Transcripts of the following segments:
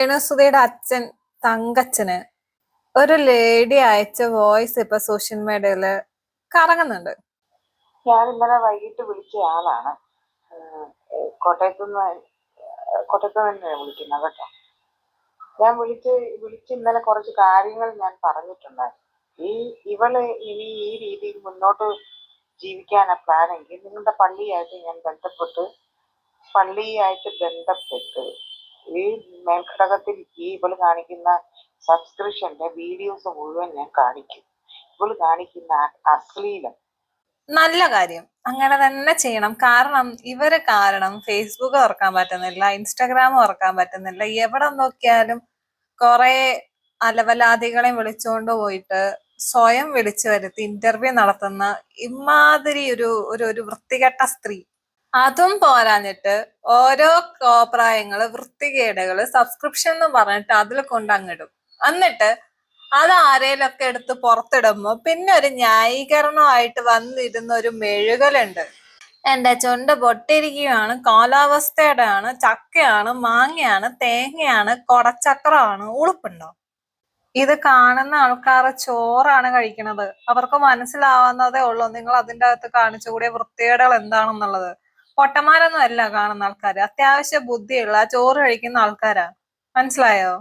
രേണുസുധിയുടെ അച്ഛൻ തങ്കച്ചന് ഒരു ലേഡി അയച്ച വോയിസ് ഇപ്പൊ സോഷ്യൽ മീഡിയയില് കറങ്ങുന്നുണ്ട്. ഞാൻ ഇന്നലെ വൈകിട്ട് വിളിച്ച ആളാണ്. കോട്ടയത്തു നിന്ന് വിളിക്കുന്നത് കേട്ടോ. ഞാൻ വിളിച്ച് ഇന്നലെ കുറച്ച് കാര്യങ്ങൾ ഞാൻ പറഞ്ഞിട്ടുണ്ടായിരുന്നു. ഇവള് ഇനി ഈ രീതിയിൽ മുന്നോട്ട് ജീവിക്കാനാണ് പ്ലാനെങ്കിൽ നിങ്ങളുടെ പള്ളിയായിട്ട് ബന്ധപ്പെട്ട് ഈ മേൽഘടകത്തിൽ ഇവള് കാണിക്കുന്ന സബ്സ്ക്രിപ്ഷന്റെ വീഡിയോസ് മുഴുവൻ ഞാൻ കാണിക്കും. ഇവള് കാണിക്കുന്ന അശ്ലീലം നല്ല കാര്യം, അങ്ങനെ തന്നെ ചെയ്യണം. കാരണം ഇവര് കാരണം ഫേസ്ബുക്ക് തുറക്കാൻ പറ്റുന്നില്ല, ഇൻസ്റ്റാഗ്രാം തുറക്കാൻ പറ്റുന്നില്ല. എവിടെ നോക്കിയാലും കുറെ അലവലാദികളെ വിളിച്ചുകൊണ്ട് പോയിട്ട് സ്വയം വിളിച്ചു വരുത്തി ഇന്റർവ്യൂ നടത്തുന്ന ഇമാതിരി ഒരു വൃത്തികെട്ട സ്ത്രീ. അതും പോരാഞ്ഞിട്ട് ഓരോ കോപ്രായങ്ങള് വൃത്തികേടുകള് സബ്സ്ക്രിപ്ഷൻ എന്ന് പറഞ്ഞിട്ട് അതിൽ കൊണ്ടങ്ങിടും. എന്നിട്ട് അത് ആരേലൊക്കെ എടുത്ത് പുറത്തിടുമ്പോ പിന്നെ ഒരു ന്യായീകരണമായിട്ട് വന്നിരുന്ന ഒരു മെഴുകലുണ്ട്. എന്റെ ചുണ്ട് പൊട്ടിരിക്കുകയാണ്, കാലാവസ്ഥയുടെ ആണ്, ചക്കയാണ്, മാങ്ങയാണ്, തേങ്ങയാണ്, കൊടച്ചക്രമാണ്, ഉളുപ്പുണ്ടോ? ഇത് കാണുന്ന ആൾക്കാർ ചോറാണ് കഴിക്കണത്. അവർക്ക് മനസ്സിലാവുന്നതേ ഉള്ളൂ നിങ്ങൾ അതിൻ്റെ അകത്ത് കാണിച്ചുകൂടിയ വൃത്തികേടുകൾ എന്താണെന്നുള്ളത്. പൊട്ടന്മാരൊന്നും അല്ല കാണുന്ന ആൾക്കാര്, അത്യാവശ്യ ബുദ്ധിയുള്ള ചോറ് കഴിക്കുന്ന ആൾക്കാരാ. മനസ്സിലായോ?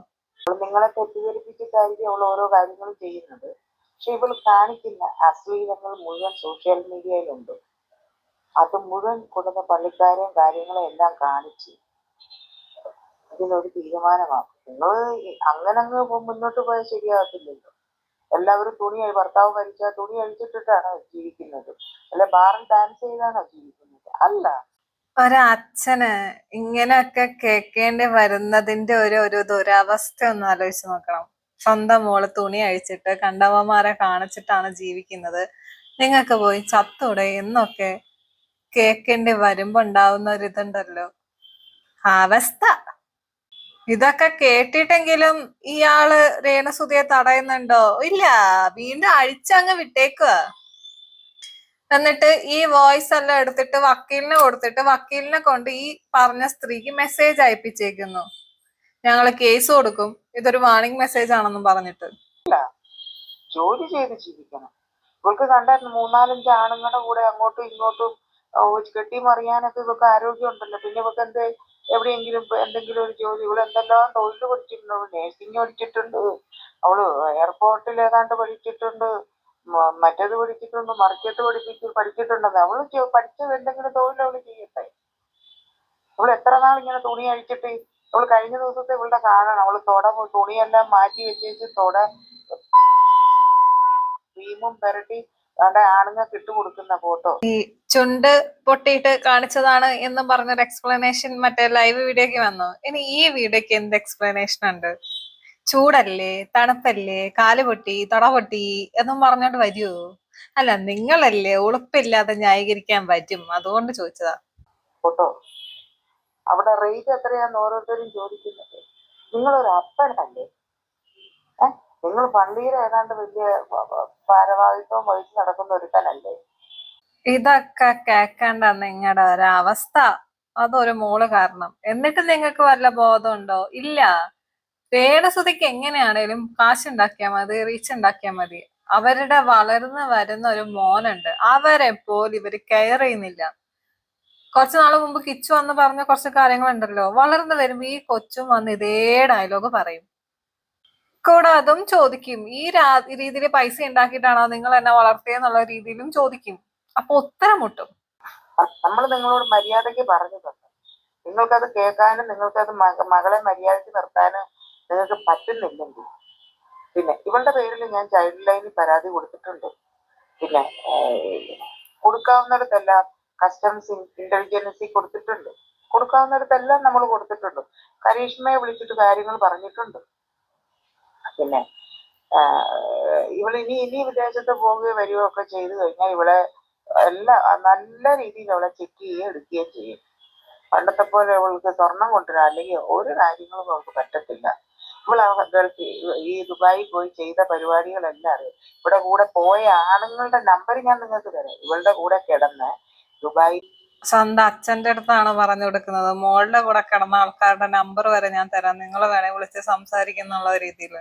നിങ്ങളെ തെറ്റിദ്ധരിപ്പിച്ചിട്ടായിരിക്കും അവൾ ഓരോ കാര്യങ്ങളും ചെയ്യുന്നത്. പക്ഷെ ഇവൾ കാണിക്കുന്ന അശ്ലീലങ്ങൾ മുഴുവൻ സോഷ്യൽ മീഡിയയിലുണ്ട്. അത് മുഴുവൻ കൊടുത്ത പള്ളിക്കാരെയും കാര്യങ്ങളും എല്ലാം കാണിച്ച് ഇതിനൊരു തീരുമാനമാക്കും. നിങ്ങൾ അങ്ങനെ മുന്നോട്ട് പോയാൽ ശരിയാകത്തില്ലല്ലോ. എല്ലാവരും ഭർത്താവ് മരിച്ചാൽ തുണി അഴിച്ചിട്ടിട്ടാണോ ജീവിക്കുന്നത്? അല്ലെ ബാറിൽ ഡാൻസ് ചെയ്താണോ ജീവിക്കുന്നത്? അല്ല. ഒരച്ഛന് ഇങ്ങനെയൊക്കെ കേൾക്കേണ്ടി വരുന്നതിന്റെ ഒരു ദുരവസ്ഥ ഒന്ന് ആലോചിച്ച് നോക്കണം. സ്വന്തം മോള് തുണി അഴിച്ചിട്ട് കണ്ടവന്മാരെ കാണിച്ചിട്ടാണ് ജീവിക്കുന്നത്, നിങ്ങൾക്ക് പോയി ചത്തൂടെ എന്നൊക്കെ കേൾക്കേണ്ടി വരുമ്പോ ഉണ്ടാവുന്ന ഒരിതുണ്ടല്ലോ, അവസ്ഥ. ഇതൊക്കെ കേട്ടിട്ടെങ്കിലും ഇയാള് രേണുസുധിയെ തടയുന്നുണ്ടോ? ഇല്ല, വീണ്ടും അഴിച്ചങ്ങ് വിട്ടേക്കുക. എന്നിട്ട് ഈ വോയിസ് എല്ലാം എടുത്തിട്ട് വക്കീലിനെ കൊടുത്തിട്ട് വക്കീലിനെ കൊണ്ട് ഈ പറഞ്ഞ സ്ത്രീക്ക് മെസ്സേജ് അയപ്പിച്ചേക്കുന്നു, ഞങ്ങള് കേസ് കൊടുക്കും, ഇതൊരു വാർണിംഗ് മെസ്സേജ് ആണെന്നും പറഞ്ഞിട്ട്. ജോലി ചെയ്ത് ജീവിക്കണം. ഇവർക്ക് കണ്ട 3-4-5 ആണുങ്ങളുടെ കൂടെ അങ്ങോട്ടും ഇങ്ങോട്ടും കെട്ടിമറിയാനൊക്കെ ഇവർക്ക് ആരോഗ്യം ഉണ്ടല്ലോ. പിന്നെ ഇവർക്ക് എവിടെയെങ്കിലും എന്തെങ്കിലും ഒരു ജോലി, ഇവിടെ എന്തെല്ലാം തൊഴിൽ പഠിച്ചിട്ടുണ്ട്. നേഴ്സിംഗ് പഠിച്ചിട്ടുണ്ട്, അവള് എയർപോർട്ടിൽ ഏതാണ്ട് പഠിച്ചിട്ടുണ്ട്, മറ്റേത് പഠിച്ചിട്ടുണ്ട്, മറിക്കത്ത് പഠിച്ചിട്ടുണ്ടെന്ന്. അവള് പഠിച്ചത് എന്തെങ്കിലും തൊഴിൽ അവള് ചെയ്യട്ടെ. അവള് എത്ര നാൾ ഇങ്ങനെ തുണി അഴിച്ചിട്ട്? അവള് കഴിഞ്ഞ ദിവസത്തെ ഇവളുടെ കാണണം, അവള് തുണിയെല്ലാം മാറ്റി വെച്ചേച്ച് ക്രീമും പെരട്ടി ആണുങ്ങൾക്ക് ഇട്ട് കൊടുക്കുന്ന ഫോട്ടോ. ഈ ചുണ്ട് പൊട്ടിയിട്ട് കാണിച്ചതാണ് എന്ന് പറഞ്ഞൊരു എക്സ്പ്ലനേഷൻ മറ്റേ ലൈവ് വീഡിയോക്ക് വന്നു. ഇനി ഈ വീഡിയോക്ക് എന്ത് എക്സ്പ്ലനേഷൻ ഉണ്ട്? ചൂടല്ലേ, തണുപ്പല്ലേ, കാല് പൊട്ടി, തൊട പൊട്ടി എന്നും പറഞ്ഞോണ്ട് വരുമോ? അല്ല, നിങ്ങളല്ലേ ഉളുപ്പില്ലാതെ ന്യായീകരിക്കാൻ പറ്റും, അതുകൊണ്ട് ചോദിച്ചതാ. ഫോട്ടോ അവിടെ റേറ്റ് എത്രയാന്ന് ഓരോരുത്തരും ചോദിക്കുന്നത്. നിങ്ങളൊരു അപ്പനല്ലേ? നിങ്ങൾ പള്ളിയിൽ ഏതാണ്ട് വലിയ ഭാരവാഹിത്വം വഹിച്ച് നടക്കുന്ന ഒരുത്തനല്ലേ? ഇതൊക്കെ കേൾക്കേണ്ട നിങ്ങളുടെ ഒരവസ്ഥ, അതൊരു മോള് കാരണം. എന്നിട്ട് നിങ്ങൾക്ക് വല്ല ബോധമുണ്ടോ? ഇല്ല. രേണുസുധിക്ക് എങ്ങനെയാണേലും കാശുണ്ടാക്കിയാൽ മതി, റീച്ച് ഉണ്ടാക്കിയാൽ മതി. അവരുടെ വളർന്നു വരുന്ന ഒരു മോനുണ്ട്, അവരെ പോലും ഇവര് കെയർ ചെയ്യുന്നില്ല. കുറച്ചു നാൾ മുമ്പ് കിച്ചു വന്ന് പറഞ്ഞ കുറച്ച് കാര്യങ്ങളുണ്ടല്ലോ, വളർന്നു വരുമ്പോ ഈ കൊച്ചും വന്ന് ഇതേ ഡയലോഗ് പറയും. കൂടെ അതും ചോദിക്കും, ഈ രീതിയിൽ പൈസ ഉണ്ടാക്കിയിട്ടാണോ നിങ്ങൾ എന്നെ വളർത്തിയെന്നുള്ള രീതിയിലും ചോദിക്കും. അപ്പൊ ഉത്തരം മുട്ടും. നമ്മൾ നിങ്ങളോട് മര്യാദയ്ക്ക് പറഞ്ഞു തന്നെ, നിങ്ങൾക്കത് കേൾക്കാനും നിങ്ങൾക്കത് മകളെ മര്യാദയ്ക്ക് നിർത്താനും നിങ്ങൾക്ക് പറ്റുന്നില്ലെങ്കിൽ പിന്നെ ഇവളുടെ പേരിൽ ഞാൻ ചൈൽഡ് ലൈനിൽ പരാതി കൊടുത്തിട്ടുണ്ട്. പിന്നെ കൊടുക്കാവുന്നിടത്തെല്ലാം കസ്റ്റംസ് ഇന്റലിജൻസി കൊടുക്കാവുന്നിടത്തെല്ലാം നമ്മൾ കൊടുത്തിട്ടുണ്ട്. കരീഷ്മയെ വിളിച്ചിട്ട് കാര്യങ്ങൾ പറഞ്ഞിട്ടുണ്ട്. പിന്നെ ഇനി വിദേശത്ത് പോവുകയോ വരികയോ ഒക്കെ ചെയ്തു കഴിഞ്ഞാൽ ഇവളെ നല്ല രീതിയിൽ അവളെ ചെക്ക് ചെയ്യുകയും എടുക്കുകയും ചെയ്യും. പണ്ടത്തെ പോലെ അവൾക്ക് സ്വർണം കൊണ്ടുവരാൻ അല്ലെങ്കിൽ ഒരു കാര്യങ്ങളും അവൾക്ക് പറ്റത്തില്ല. ഈ ദുബായിൽ പോയി ചെയ്ത പരിപാടികളെല്ലാം അറിയാം. ഇവിടെ കൂടെ പോയ ആണുങ്ങളുടെ നമ്പർ ഞാൻ നിങ്ങൾക്ക് തരാം. ഇവളുടെ കൂടെ കിടന്ന് ദുബായി സ്വന്തം അച്ഛന്റെ അടുത്താണ് പറഞ്ഞു കൊടുക്കുന്നത്. മോളുടെ കൂടെ കിടന്ന ആൾക്കാരുടെ നമ്പർ വരെ ഞാൻ തരാം, നിങ്ങൾ വേണേ വിളിച്ച് സംസാരിക്കുന്നുള്ള രീതിയിൽ.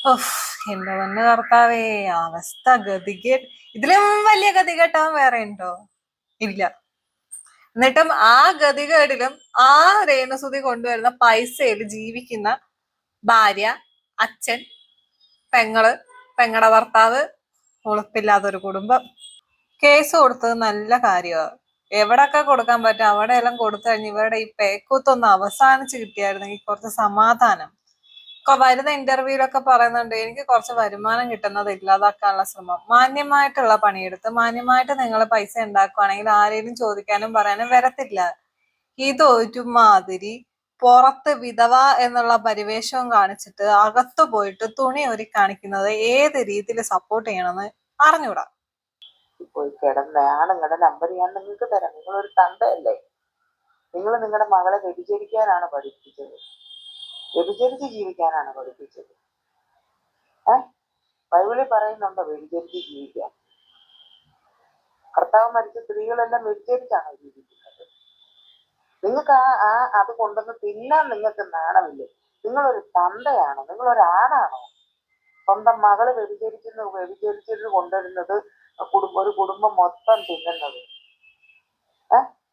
ഓഹ്, എന്റെ പൊന്ന് കർത്താവേ, അവസ്ഥ ഗതികേട്. ഇതിലും വലിയ ഗതികെട്ടവൻ വേറെ ഉണ്ടോ? ഇല്ല. എന്നിട്ടും ആ ഗതികേടിലും ആ രേണുസുതി കൊണ്ടുവരുന്ന പൈസയിൽ ജീവിക്കുന്ന ഭാര്യ, അച്ഛൻ, പെങ്ങള്, പെങ്ങടെ ഭർത്താവ്, ഉളുപ്പില്ലാത്തൊരു കുടുംബം. കേസ് കൊടുത്തത് നല്ല കാര്യമാണ്. എവിടൊക്കെ കൊടുക്കാൻ പറ്റും അവിടെയെല്ലാം കൊടുത്തു കഴിഞ്ഞ് ഇവരുടെ ഈ പേക്കൂത്തൊന്ന് അവസാനിച്ച് കിട്ടിയായിരുന്നെങ്കിൽ കുറച്ച് സമാധാനം. വരുന്ന ഇന്റർവ്യൂലൊക്കെ പറയുന്നുണ്ട്, എനിക്ക് കുറച്ച് വരുമാനം കിട്ടുന്നത് ഇല്ലാതാക്കാനുള്ള ശ്രമം. മാന്യമായിട്ടുള്ള പണിയെടുത്ത് മാന്യമായിട്ട് നിങ്ങൾ പൈസ ഉണ്ടാക്കുവാണെങ്കിൽ ആരെങ്കിലും ചോദിക്കാനും പറയാനും വരത്തില്ല. ഇത് ഒരുമാതിരി പുറത്ത് വിധവ എന്നുള്ള പരിവേഷവും കാണിച്ചിട്ട് അകത്തു പോയിട്ട് തുണി ഒരു കാണിക്കുന്നത് ഏത് രീതിയിൽ സപ്പോർട്ട് ചെയ്യണമെന്ന് അറിഞ്ഞൂടാ. പോയി കിടന്ന ആണുങ്ങളുടെ നമ്പർ ഞാൻ നിങ്ങൾക്ക് തരാം. നിങ്ങളൊരു തന്തയല്ലേ? നിങ്ങൾ നിങ്ങളുടെ മകളെ വ്യഭിചരിക്കാനാണ് പഠിപ്പിച്ചത്, വ്യഭിചരിച്ച് ജീവിക്കാനാണ് പഠിപ്പിച്ചത്. ബൈബിളിൽ പറയുന്നുണ്ടോ വ്യഭിചരിച്ച് ജീവിക്കാൻ? കർത്താവ് മരിച്ച സ്ത്രീകളെല്ലാം വ്യഭിചരിച്ചാണോ ജീവിക്കുന്നത്? നിങ്ങൾക്ക് അത് കൊണ്ടുവന്ന് തിന്നാൻ നിങ്ങൾക്ക് നാണമില്ലേ? നിങ്ങളൊരു തന്തയാണോ? നിങ്ങളൊരാണാണോ? സ്വന്തം മകള് വ്യഭിചരിച്ചിട്ട് കൊണ്ടുവരുന്നത് ഒരു കുടുംബം മൊത്തം തിന്നുന്നത്.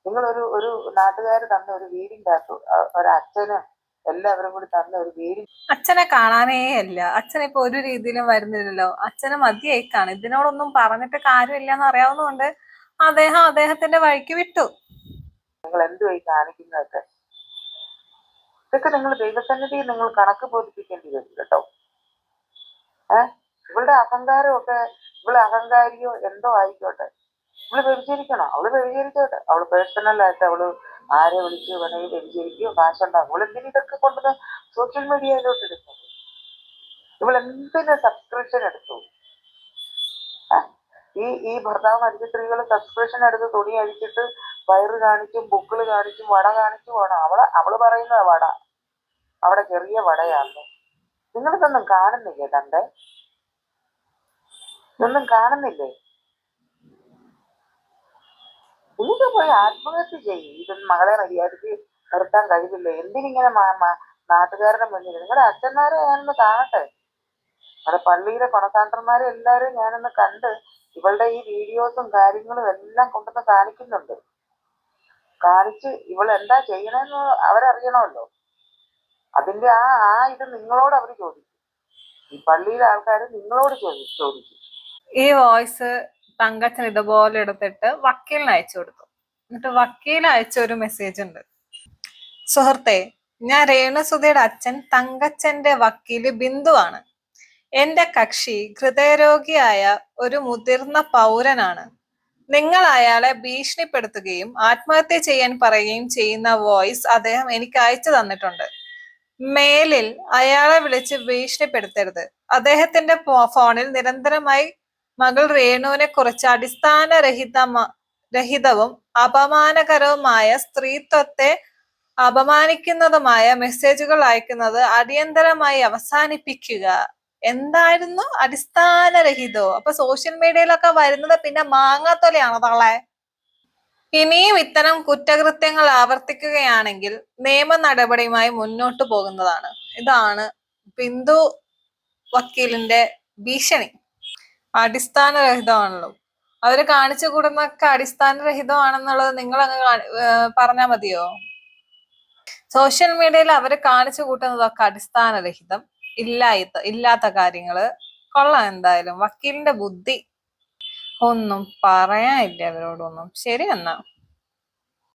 നിങ്ങളൊരു നാട്ടുകാർ തന്ന ഒരു വീടിൻ്റെ അകത്ത് ഒരച്ഛനും എല്ലാവരും കൂടി തന്ന ഒരു വീട്. അച്ഛനെ കാണാനേ അല്ല. അച്ഛൻ ഇപ്പൊ ഒരു രീതിയിലും വരുന്നില്ലല്ലോ. അച്ഛന് മതിയായിക്കാണ്. ഇതിനോടൊന്നും പറഞ്ഞിട്ട് കാര്യമില്ല എന്ന് അറിയാവുന്നതുകൊണ്ട് അദ്ദേഹത്തിന്റെ വഴിക്ക് വിട്ടു. നിങ്ങൾ എന്തുവായി കാണിക്കുന്നതൊക്കെ? ഇതൊക്കെ നിങ്ങൾ ദൈവസന്നിധി നിങ്ങൾ കണക്ക് ബോധിപ്പിക്കേണ്ടി വരും കേട്ടോ. ഇവളുടെ അഹങ്കാരമൊക്കെ, ഇവള് അഹങ്കാരിയോ എന്തോ ആയിക്കോട്ടെ, ഇവള് വ്യഭിചരിക്കണം. അവള് വ്യഭിചരിച്ചോട്ടെ. അവള് പേഴ്സണലായിട്ട് അവള് ആരെ വിളിച്ച് വേണമെങ്കിൽ വ്യഭിചരിക്കുകയോ കാശുണ്ടാകും. അവൾ എന്തിനും ഇതൊക്കെ കൊണ്ടുവന്ന് സോഷ്യൽ മീഡിയയിലോട്ട് എടുക്കുന്നത്? ഇവൾ എന്തിന് സബ്സ്ക്രിപ്ഷൻ എടുത്തു? ഈ ഭർത്താവ് മരിച്ച സ്ത്രീകൾ സബ്സ്ക്രിപ്ഷൻ എടുത്ത് തുണി അഴിച്ചിട്ട് വയറ് കാണിച്ചും ബുക്കിള് കാണിച്ചും വട കാണിച്ചും വേണം. അവള് പറയുന്ന വട അവിടെ ചെറിയ വടയാന്ന്. നിങ്ങളിതൊന്നും കാണുന്നില്ലേ? തന്റെ ഇതൊന്നും കാണുന്നില്ലേ? നിങ്ങൾക്ക് പോയി ആത്മഹത്യ ചെയ്യും. ഇതൊന്നും മകളെ മര്യാദയ്ക്ക് നിർത്താൻ കഴിവില്ല. എന്തിനിങ്ങനെ നാട്ടുകാരുടെ മുന്നിൽ? നിങ്ങളുടെ അച്ഛന്മാരെ ഞാനൊന്ന് കാണട്ടെ, നമ്മുടെ പള്ളിയിലെ കൊണസാണ്ടർമാരെ എല്ലാവരും ഞാനൊന്ന് കണ്ട് ഇവളുടെ ഈ വീഡിയോസും കാര്യങ്ങളും എല്ലാം കൊണ്ടുവന്ന് കാണിക്കുന്നുണ്ട്. കാണിച്ച് ഇവൾ എന്താ ചെയ്യണമെന്ന് അവരറിയണമല്ലോ. അതിന്റെ ഇത് നിങ്ങളോട് അവർ ചോദിക്കും. ഈ പള്ളിയിലെ ആൾക്കാർ നിങ്ങളോട് ചോദിക്കും. ഈ വോയിസ് തങ്കച്ചൻ ഇതുപോലെ എടുത്തിട്ട് വക്കീലിന് അയച്ചു കൊടുത്തു. എന്നിട്ട് വക്കീൽ അയച്ച ഒരു മെസ്സേജ് ഉണ്ട്. സുഹൃത്തെ, ഞാൻ രേണുസുധിയുടെ അച്ഛൻ തങ്കച്ചന്റെ വക്കീല് ബിന്ദുവാണ്. എന്റെ കക്ഷി ഹൃദയരോഗിയായ ഒരു മുതിർന്ന പൗരനാണ്. നിങ്ങൾ അയാളെ ഭീഷണിപ്പെടുത്തുകയും ആത്മഹത്യ ചെയ്യാൻ പറയുകയും ചെയ്യുന്ന വോയിസ് അദ്ദേഹം എനിക്ക് അയച്ചു തന്നിട്ടുണ്ട്. മേലിൽ അയാളെ വിളിച്ച് ഭീഷണിപ്പെടുത്തരുത്. അദ്ദേഹത്തിന്റെ ഫോണിൽ നിരന്തരമായി മകൾ രേണുവിനെ കുറിച്ച് രഹിതവും അപമാനകരവുമായ സ്ത്രീത്വത്തെ അപമാനിക്കുന്നതുമായ മെസ്സേജുകൾ അയക്കുന്നത് അടിയന്തരമായി അവസാനിപ്പിക്കുക. എന്തായിരുന്നു അടിസ്ഥാനരഹിതോ? അപ്പൊ സോഷ്യൽ മീഡിയയിലൊക്കെ വരുന്നത് പിന്നെ മാങ്ങാത്തൊലയാണോ തള്ളെ? ഇനിയും ഇത്തരം കുറ്റകൃത്യങ്ങൾ ആവർത്തിക്കുകയാണെങ്കിൽ നിയമ നടപടിയുമായി മുന്നോട്ട് പോകുന്നതാണ്. ഇതാണ് ബിന്ദു വക്കീലിന്റെ ഭീഷണി. അടിസ്ഥാനരഹിതമാണല്ലോ. അവര് കാണിച്ചു കൂടുന്നൊക്കെ അടിസ്ഥാനരഹിതമാണെന്നുള്ളത് നിങ്ങൾ അങ്ങ് പറഞ്ഞാൽ മതിയോ? സോഷ്യൽ മീഡിയയിൽ അവര് കാണിച്ചു കൂട്ടുന്നതൊക്കെ അടിസ്ഥാനരഹിതം, ഇല്ലാത്ത കാര്യങ്ങള്. കൊള്ളാം എന്തായാലും വക്കീലിന്റെ ബുദ്ധി. ഒന്നും പറയാനില്ല അവരോടൊന്നും. ശരി എന്നാ.